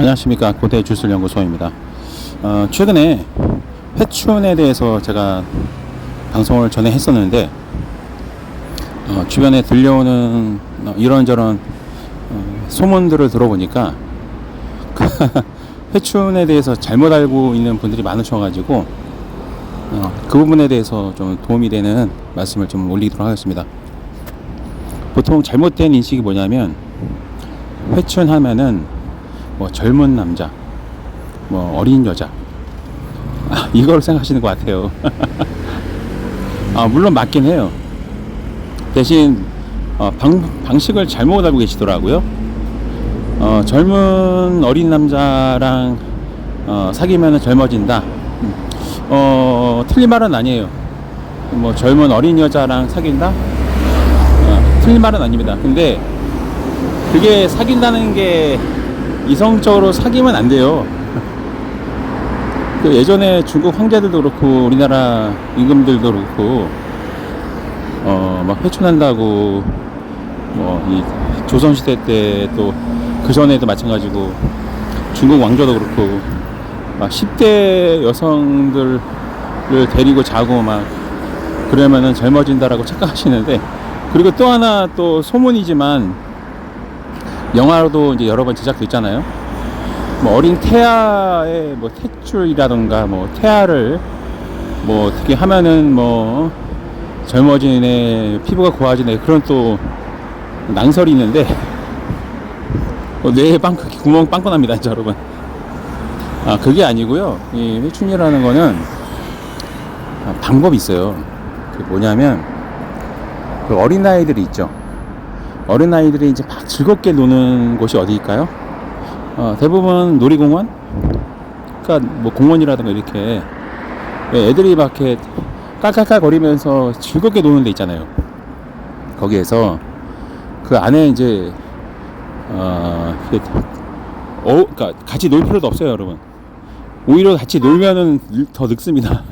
안녕하십니까. 고대 주술연구소입니다. 최근에 회춘에 대해서 제가 방송을 전에 했었는데 주변에 들려오는 이런저런 소문들을 들어보니까 회춘에 대해서 잘못 알고 있는 분들이 많으셔가지고 그 부분에 대해서 좀 도움이 되는 말씀을 좀 올리도록 하겠습니다. 보통 잘못된 인식이 뭐냐면 회춘 하면은 뭐 젊은 남자, 뭐 어린 여자, 이걸 생각하시는 것 같아요. 물론 맞긴 해요. 대신 방식을 잘못 알고 계시더라고요. 젊은 어린 남자랑 사귀면 젊어진다. 틀린 말은 아니에요. 뭐 젊은 어린 여자랑 사귄다? 틀린 말은 아닙니다. 근데 그게 사귄다는 게 이성적으로 사귀면 안 돼요. 그 예전에 중국 황제들도 그렇고 우리나라 임금들도 그렇고 막 회춘한다고 뭐 이 조선시대 때 또 그 전에도 마찬가지고 중국 왕조도 그렇고 막 10대 여성들을 데리고 자고 막 그러면은 젊어진다라고 착각하시는데, 그리고 또 하나 또 소문이지만 영화로도 이제 여러 번 제작됐잖아요. 뭐 어린 태아의 뭐 탯줄이라던가 뭐 태아를 뭐 어떻게 하면은 뭐 젊어지네, 피부가 고와지네, 그런 또 낭설이 있는데 뇌에 구멍 빵꾸 납니다, 진짜 여러분. 그게 아니고요. 이 회춘이라는 거는 방법이 있어요. 그게 뭐냐면 그 어린아이들이 있죠. 어린아이들이 이제 막 즐겁게 노는 곳이 어디일까요? 대부분 놀이공원? 그러니까 뭐 공원이라든가 이렇게 애들이 막 이렇게 깔깔깔 거리면서 즐겁게 노는 데 있잖아요. 거기에서 그 안에 이제 그러니까 같이 놀 필요도 없어요, 여러분. 오히려 같이 놀면은 더 늙습니다.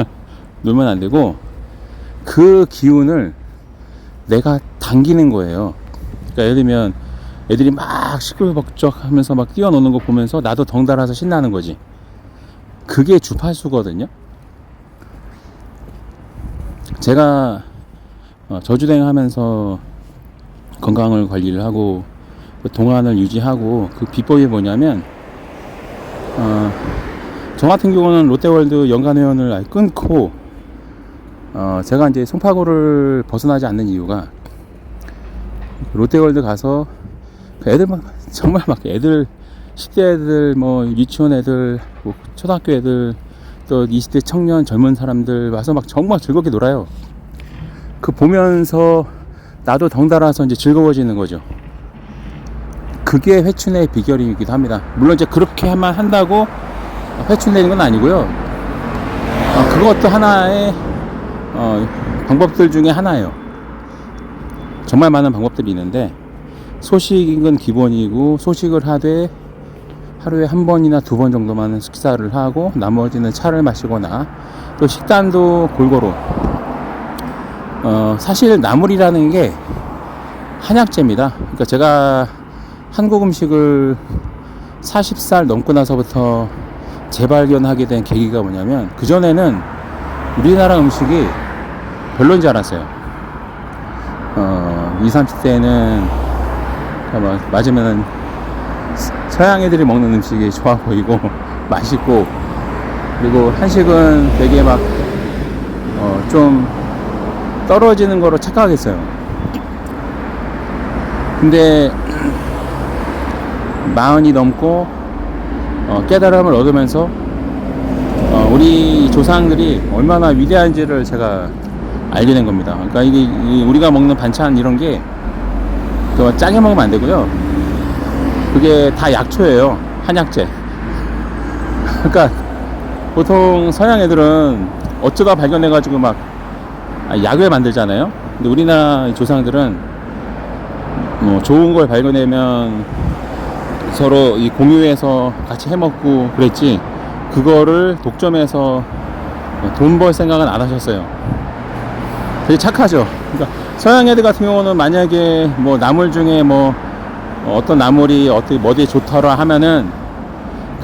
놀면 안 되고 그 기운을 내가 당기는 거예요. 그러니까 예를 들면 애들이 막 시끌벅적 하면서 막 뛰어노는 거 보면서 나도 덩달아서 신나는 거지. 그게 주파수거든요. 제가 저주행 하면서 건강을 관리를 하고 동안을 유지하고 그 비법이 뭐냐면 저 같은 경우는 롯데월드 연간회원을 아예 끊고 제가 이제 송파구를 벗어나지 않는 이유가 롯데월드 가서 애들 막 정말 막 애들 10대 애들 뭐 유치원 애들 뭐 초등학교 애들 또 20대 청년 젊은 사람들 와서 막 정말 즐겁게 놀아요. 그 보면서 나도 덩달아서 이제 즐거워지는 거죠. 그게 회춘의 비결이기도 합니다. 물론 이제 그렇게 하면 한다고 회춘되는 건 아니고요. 그것도 하나의 방법들 중에 하나예요. 정말 많은 방법들이 있는데 소식은 기본이고, 소식을 하되 하루에 한 번이나 두 번 정도만 식사를 하고 나머지는 차를 마시거나 또 식단도 골고루. 사실 나물이라는 게 한약재입니다. 그러니까 제가 한국 음식을 40살 넘고 나서부터 재발견하게 된 계기가 뭐냐면, 그전에는 우리나라 음식이 별로인 줄 알았어요. 20, 30대에는 맞으면은 서양 애들이 먹는 음식이 좋아 보이고 맛있고, 그리고 한식은 되게 막 좀 떨어지는 거로 착각하겠어요. 근데 40이 넘고 깨달음을 얻으면서 우리 조상들이 얼마나 위대한지를 제가 알게 된 겁니다. 그러니까 이게 우리가 먹는 반찬 이런 게 짜게 먹으면 안 되고요. 그게 다 약초예요. 한약재. 그러니까 보통 서양 애들은 어쩌다 발견해가지고 막 약을 만들잖아요. 근데 우리나라 조상들은 뭐 좋은 걸 발견하면 서로 이 공유해서 같이 해먹고 그랬지, 그거를 독점해서 돈 벌 생각은 안 하셨어요. 되게 착하죠. 그러니까 서양 애들 같은 경우는 만약에 뭐 나물 중에 뭐 어떤 나물이 어떻게 어디에 좋더라 하면은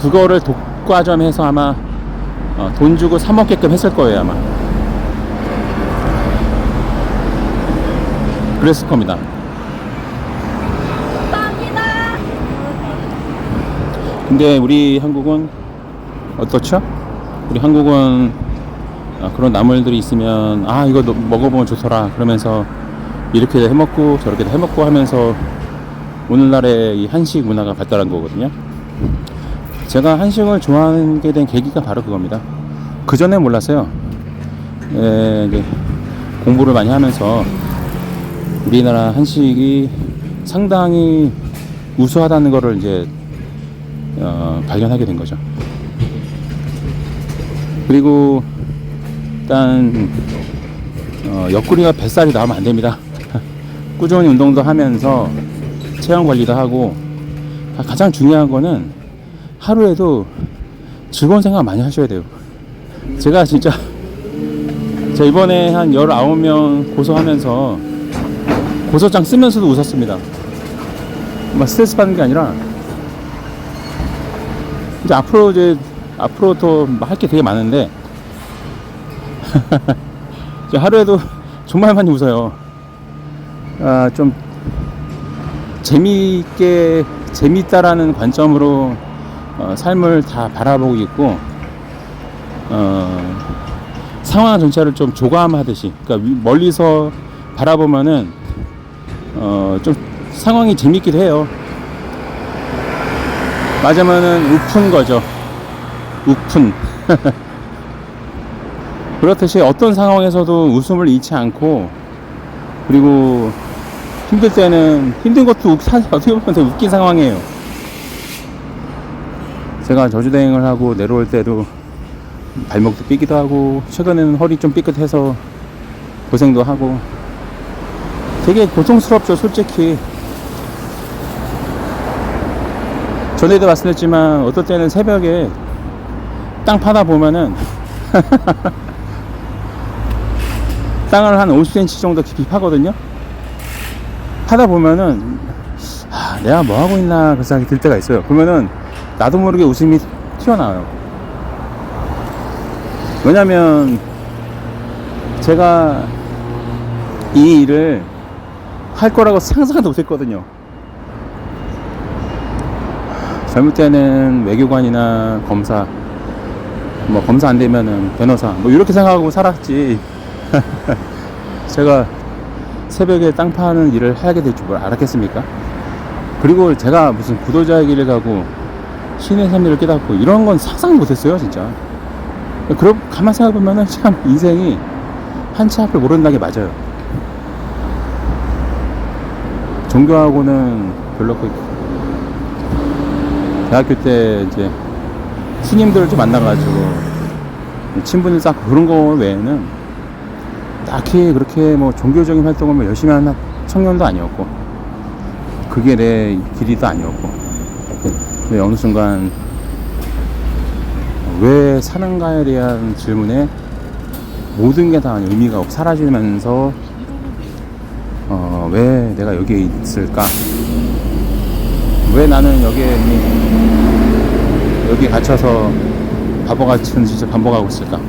그거를 독과점해서 아마 돈 주고 사 먹게끔 했을 거예요 아마. 그랬을 겁니다. 근데 우리 한국은 어떻죠? 우리 한국은 그런 나물들이 있으면 이거 먹어보면 좋더라 그러면서 이렇게 해먹고 저렇게 해먹고 하면서 오늘날의 이 한식 문화가 발달한 거거든요. 제가 한식을 좋아하게 된 계기가 바로 그겁니다. 그 전에 몰랐어요. 이제 공부를 많이 하면서 우리나라 한식이 상당히 우수하다는 거를 이제 발견하게 된 거죠. 그리고 일단 옆구리가 뱃살이 나오면 안 됩니다. 꾸준히 운동도 하면서 체형 관리도 하고 가장 중요한 거는 하루에도 즐거운 생각 많이 하셔야 돼요. 제가 이번에 한 19명 고소하면서 고소장 쓰면서도 웃었습니다. 막 스트레스 받는 게 아니라 이제 앞으로 더 할 게 되게 많은데 하루에도 정말 많이 웃어요. 좀 재밌다라는 관점으로 삶을 다 바라보고 있고 상황 전체를 좀 조감하듯이, 그러니까 멀리서 바라보면은 좀 상황이 재밌기도 해요. 맞으면은 우픈 거죠. 우픈. 그렇듯이 어떤 상황에서도 웃음을 잃지 않고, 그리고 힘들 때는 힘든 것도 사실 어떻게 보면 되게 웃긴 상황이에요. 제가 저주대행을 하고 내려올 때도 발목도 삐기도 하고, 최근에는 허리 좀 삐끗해서 고생도 하고, 되게 고통스럽죠 솔직히. 전에도 말씀드렸지만 어떨 때는 새벽에 땅 파다 보면은 땅을 한 50cm 정도 깊이 파거든요. 파다 보면은 내가 뭐 하고 있나 그 생각이 들 때가 있어요. 그러면은 나도 모르게 웃음이 튀어나와요. 왜냐면 제가 이 일을 할 거라고 상상도 못했거든요. 젊을 때는 외교관이나 검사, 뭐 검사 안 되면은 변호사, 뭐 이렇게 생각하고 살았지. 제가 새벽에 땅 파는 일을 하게 될 줄 알았겠습니까? 그리고 제가 무슨 구도자의 길을 가고 신의 섭리를 깨닫고 이런 건 상상 못했어요 진짜. 그럼 가만 생각해보면은 참 인생이 한치 앞을 모른다는 게 맞아요. 종교하고는 별로 대학교 때 이제 스님들을 좀 만나가지고 친분을 쌓고 그런 거 외에는 딱히 그렇게 뭐 종교적인 활동을 뭐 열심히 하는 청년도 아니었고, 그게 내 길이도 아니었고. 근데 어느 순간 왜 사는가에 대한 질문에 모든 게 다 의미가 없고 사라지면서 왜 내가 여기에 있을까? 왜 나는 여기에 갇혀서 바보같은 짓을 반복하고 있을까?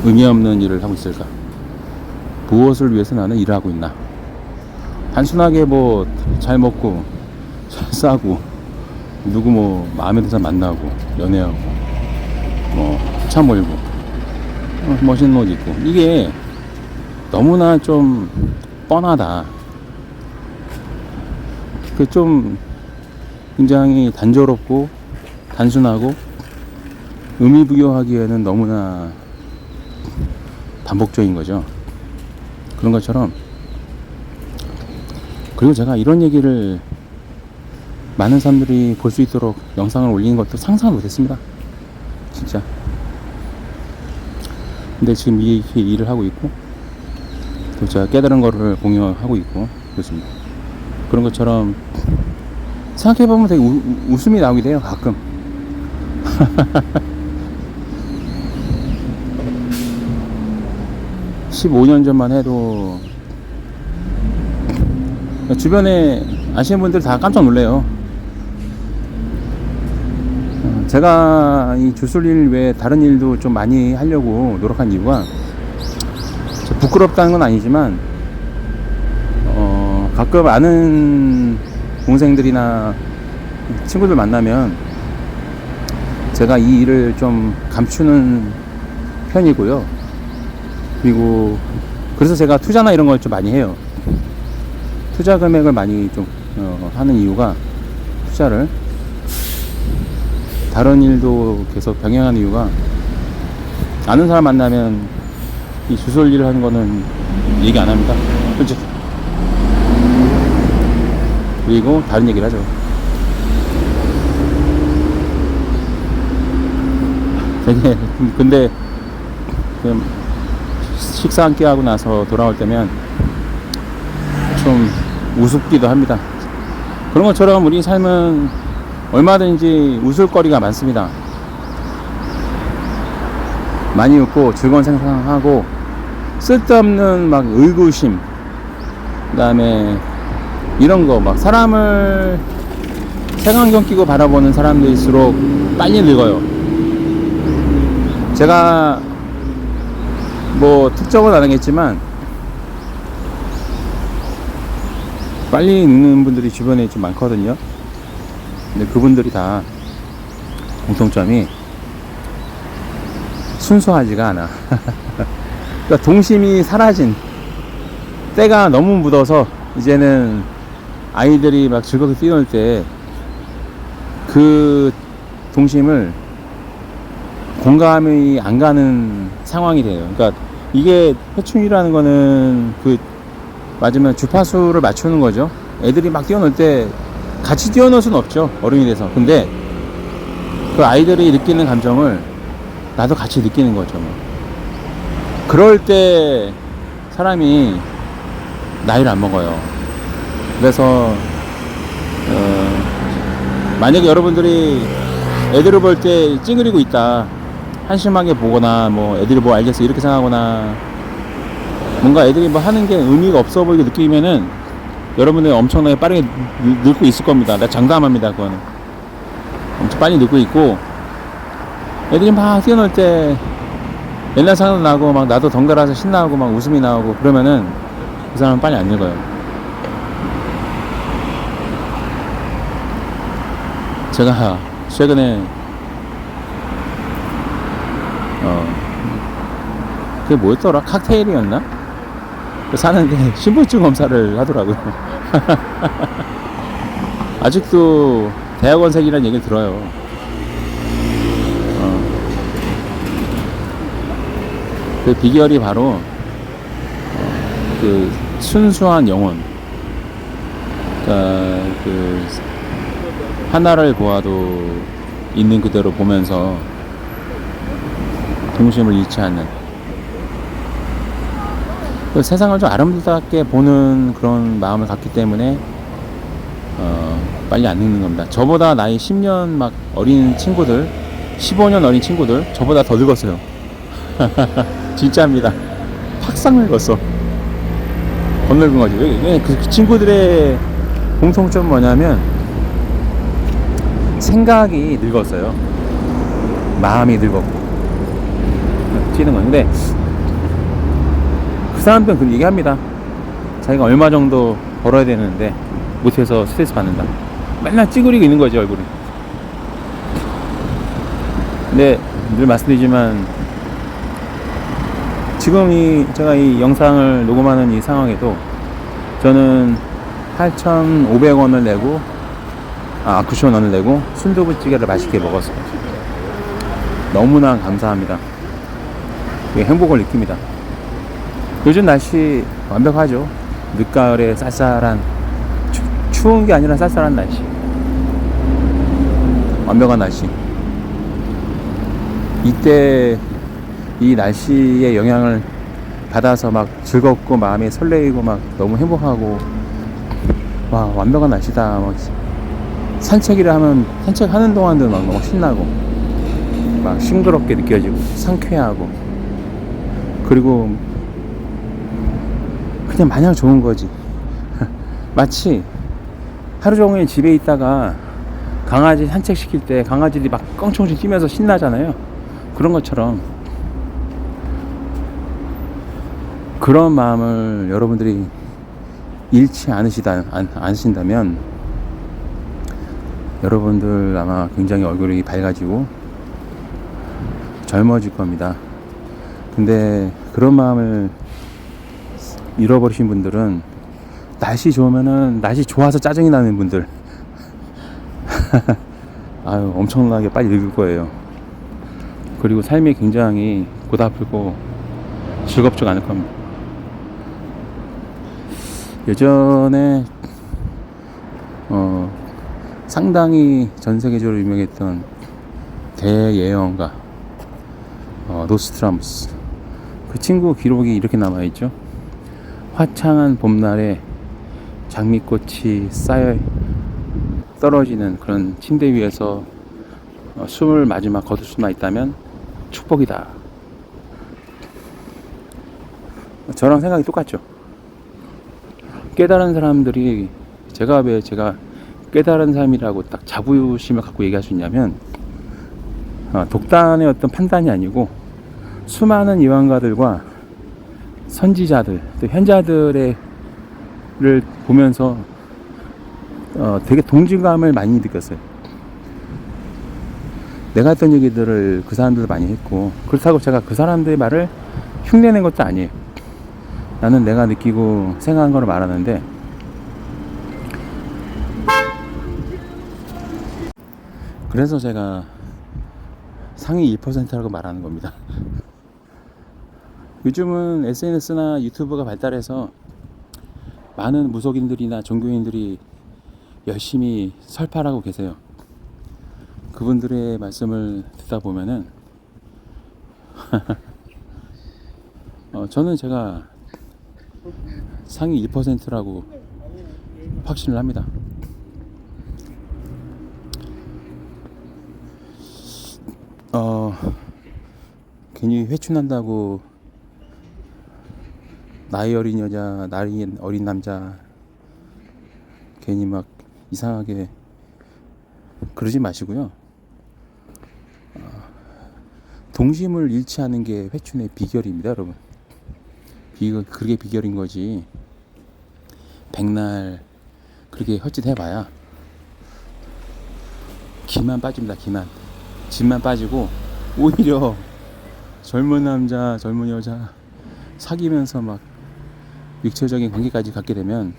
의미 없는 일을 하고 있을까? 무엇을 위해서 나는 일을 하고 있나? 단순하게 뭐 잘 먹고 잘 싸고 누구 뭐 마음에 드는 사람 만나고 연애하고 뭐 차 몰고 멋있는 옷 입고, 이게 너무나 좀 뻔하다. 그 좀 굉장히 단조롭고 단순하고 의미부여하기에는 너무나 반복적인 거죠. 그런 것처럼. 그리고 제가 이런 얘기를 많은 사람들이 볼 수 있도록 영상을 올리는 것도 상상을 못했습니다 진짜. 근데 지금 이렇게 일을 하고 있고, 또 제가 깨달은 거를 공유하고 있고 그렇습니다. 그런 것처럼 생각해보면 되게 웃음이 나오게 돼요 가끔. 15년 전만 해도 주변에 아시는 분들 다 깜짝 놀래요. 제가 이 주술일 외에 다른 일도 좀 많이 하려고 노력한 이유가 부끄럽다는 건 아니지만 가끔 아는 동생들이나 친구들 만나면 제가 이 일을 좀 감추는 편이고요. 그리고 그래서 제가 투자나 이런 걸 좀 많이 해요. 투자 금액을 많이 좀 하는 이유가, 투자를 다른 일도 계속 병행하는 이유가, 아는 사람 만나면 이 주술 일을 하는 거는 얘기 안 합니다, 솔직히. 그리고 다른 얘기를 하죠. 되게 근데 식사 함께 하고 나서 돌아올 때면 좀 우습기도 합니다. 그런 것처럼 우리 삶은 얼마든지 웃을 거리가 많습니다. 많이 웃고 즐거운 생각하고, 쓸데없는 막 의구심, 그 다음에 이런 거 막 사람을 색안경 끼고 바라보는 사람들일수록 빨리 늙어요. 제가 뭐 특정은 안 하겠지만 빨리 늙는 분들이 주변에 좀 많거든요. 근데 그분들이 다 공통점이 순수하지가 않아. 그러니까 동심이 사라진, 때가 너무 묻어서 이제는 아이들이 막 즐겁게 뛰놀 때 그 동심을 공감이 안 가는 상황이 돼요. 그러니까 이게 회충이라는 거는 그 맞으면 주파수를 맞추는 거죠. 애들이 막 뛰어놀 때 같이 뛰어놀 수는 없죠, 어른이 돼서. 근데 그 아이들이 느끼는 감정을 나도 같이 느끼는 거죠. 그럴 때 사람이 나이를 안 먹어요. 그래서 만약에 여러분들이 애들을 볼 때 찡그리고 있다, 한심하게 보거나 뭐 애들이 뭐 알겠어 이렇게 생각하거나, 뭔가 애들이 뭐 하는 게 의미가 없어 보이게 느끼면은 여러분들 엄청나게 빠르게 늙고 있을 겁니다. 나 장담합니다. 그거는 엄청 빨리 늙고 있고, 애들이 막 뛰어놀 때 옛날 생각나고 막 나도 덩달아서 신나고 막 웃음이 나오고 그러면은 그 사람은 빨리 안 늙어요. 제가 최근에 그게 뭐였더라? 칵테일이었나? 사는데 신분증 검사를 하더라고요. 아직도 대학원생이라는 얘기를 들어요. 그 비결이 바로 그 순수한 영혼. 그러니까 그 하나를 보아도 있는 그대로 보면서 동심을 잃지 않는, 그 세상을 좀 아름답게 보는 그런 마음을 갖기 때문에 빨리 안 늙는 겁니다. 저보다 나이 10년 막 어린 친구들, 15년 어린 친구들 저보다 더 늙었어요. 진짜입니다. 팍상 늙었어. 더 늙은 거지. 그 친구들의 공통점 뭐냐면 생각이 늙었어요. 마음이 늙었고 튀는 건데, 그 사람들은 그 얘기합니다. 자기가 얼마 정도 벌어야 되는데 못해서 스트레스 받는다. 맨날 찌그리고 있는 거지, 얼굴이. 근데 늘 말씀드리지만 지금 제가 이 영상을 녹음하는 이 상황에도 저는 8,500원을 내고 9,000원을 내고 순두부찌개를 맛있게 먹었어요. 너무나 감사합니다. 행복을 느낍니다. 요즘 날씨 완벽하죠. 늦가을에 쌀쌀한, 추운 게 아니라 쌀쌀한 날씨, 완벽한 날씨. 이때 이 날씨의 영향을 받아서 막 즐겁고 마음이 설레이고 막 너무 행복하고, 와 완벽한 날씨다. 막 산책이라 하면 산책하는 동안도 막 너무 신나고 막 싱그럽게 느껴지고 상쾌하고, 그리고 그냥 마냥 좋은 거지. 마치 하루 종일 집에 있다가 강아지 산책시킬 때 강아지들이 막 껑충충 뛰면서 신나잖아요. 그런 것처럼 그런 마음을 여러분들이 잃지 않으신다면 여러분들 아마 굉장히 얼굴이 밝아지고 젊어질 겁니다. 근데 그런 마음을 잃어버리신 분들은 날씨 좋으면은 날씨 좋아서 짜증이 나는 분들 아유 엄청나게 빨리 늙을 거예요. 그리고 삶이 굉장히 고달프고 즐겁지가 않을 겁니다. 예전에 상당히 전 세계적으로 유명했던 대예언가 노스트라무스, 그 친구 기록이 이렇게 남아있죠. 화창한 봄날에 장미꽃이 쌓여 떨어지는 그런 침대 위에서 숨을 마지막 거둘 수만 있다면 축복이다. 저랑 생각이 똑같죠. 깨달은 사람들이 제가 왜 깨달은 삶이라고 딱 자부심을 갖고 얘기할 수 있냐면 독단의 어떤 판단이 아니고 수많은 예언가들과 선지자들 또 현자들을 보면서 되게 동질감을 많이 느꼈어요. 내가 했던 얘기들을 그 사람들도 많이 했고, 그렇다고 제가 그 사람들의 말을 흉내낸 것도 아니에요. 나는 내가 느끼고 생각한 거를 말하는데, 그래서 제가 상위 1%라고 말하는 겁니다. 요즘은 SNS나 유튜브가 발달해서 많은 무속인들이나 종교인들이 열심히 설파하고 계세요. 그분들의 말씀을 듣다 보면은 저는 제가 상위 1%라고 확신을 합니다. 괜히 회춘한다고 나이 어린 여자, 나이 어린 남자 괜히 막 이상하게 그러지 마시고요. 동심을 잃지 않은 게 회춘의 비결입니다, 여러분. 그게 비결인 거지. 백날 그렇게 헛짓해봐야 기만 빠집니다. 기만. 진만 빠지고 오히려 젊은 남자, 젊은 여자 사귀면서 막 육체적인 관계까지 갖게 되면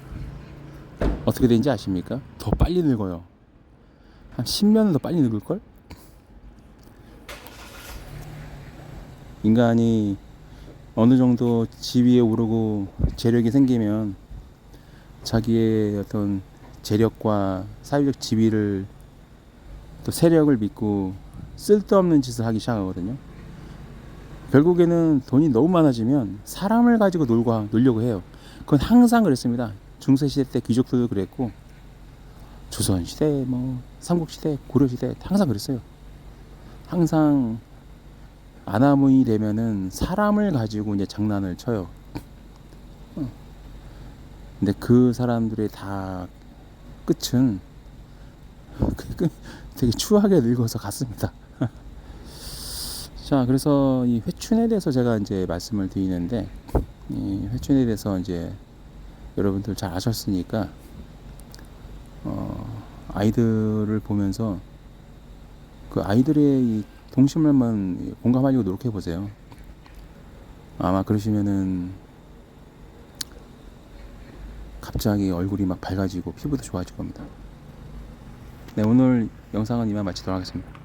어떻게 되는지 아십니까? 더 빨리 늙어요. 한 10년은 더 빨리 늙을걸? 인간이 어느 정도 지위에 오르고 재력이 생기면 자기의 어떤 재력과 사회적 지위를 또 세력을 믿고 쓸데없는 짓을 하기 시작하거든요. 결국에는 돈이 너무 많아지면 사람을 가지고 놀려고 해요. 그건 항상 그랬습니다. 중세시대 때 귀족들도 그랬고, 조선시대, 삼국시대, 고려시대 항상 그랬어요. 항상 아나무인이 되면은 사람을 가지고 이제 장난을 쳐요. 근데 그 사람들의 다 끝은 되게 추하게 늙어서 갔습니다. 자, 그래서 이 회춘에 대해서 제가 이제 말씀을 드리는데, 이 회춘에 대해서 이제 여러분들 잘 아셨으니까, 아이들을 보면서 그 아이들의 이 동심을 한번 공감하려고 노력해 보세요. 아마 그러시면은 갑자기 얼굴이 막 밝아지고 피부도 좋아질 겁니다. 네, 오늘 영상은 이만 마치도록 하겠습니다.